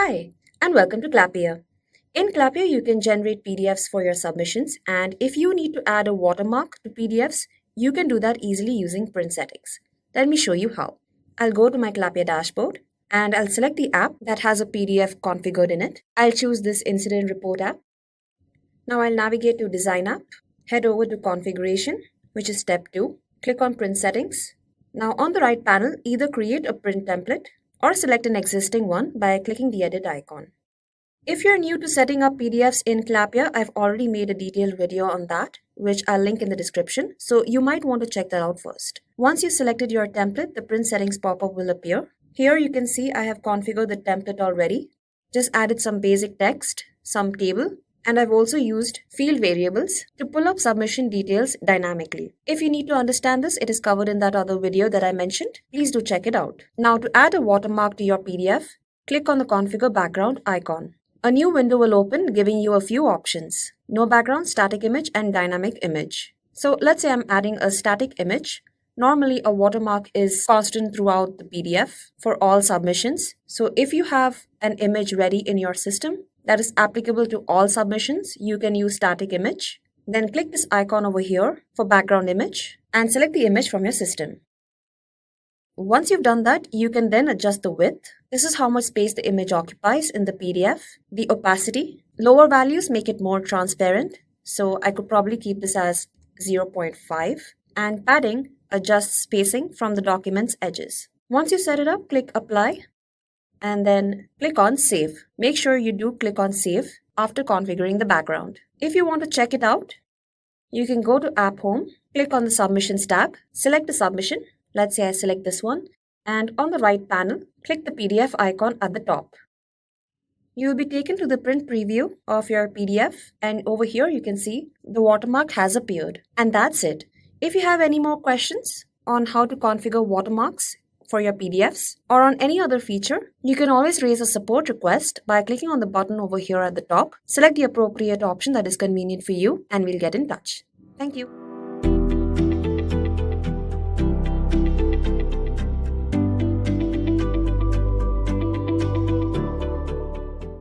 Hi, and welcome to Clappia. In Clappia, you can generate PDFs for your submissions, and if you need to add a watermark to PDFs, you can do that easily using print settings. Let me show you how. I'll go to my Clappia dashboard, and I'll select the app that has a PDF configured in it. I'll choose this incident report app. Now I'll navigate to Design app, head over to Configuration, which is step 2. Click on Print Settings. Now on the right panel, either create a print template or select an existing one by clicking the edit icon. If you're new to setting up PDFs in Clappia, I've already made a detailed video on that, which I'll link in the description, so you might want to check that out first. Once you've selected your template, the print settings pop-up will appear. Here you can see I have configured the template already. Just added some basic text, some table, and I've also used field variables to pull up submission details dynamically. If you need to understand this, it is covered in that other video that I mentioned. Please do check it out. Now to add a watermark to your PDF, click on the Configure Background icon. A new window will open giving you a few options: no background, static image, and dynamic image. So let's say I'm adding a static image. Normally a watermark is constant throughout the PDF for all submissions. So if you have an image ready in your system that is applicable to all submissions, you can use static image. Then click this icon over here for background image and select the image from your system. Once you've done that, you can then adjust the width. This is how much space the image occupies in the PDF. The opacity. Lower values make it more transparent, so I could probably keep this as 0.5. And padding, adjust spacing from the document's edges. Once you set it up, click Apply and then click on Save. Make sure you do click on Save after configuring the background. If you want to check it out, you can go to App Home, click on the Submissions tab, select a submission. Let's say I select this one, and on the right panel, click the PDF icon at the top. You will be taken to the print preview of your PDF, and over here you can see the watermark has appeared. And that's it. If you have any more questions on how to configure watermarks for your PDFs or on any other feature, you can always raise a support request by clicking on the button over here at the top. Select the appropriate option that is convenient for you, and we'll get in touch. Thank you.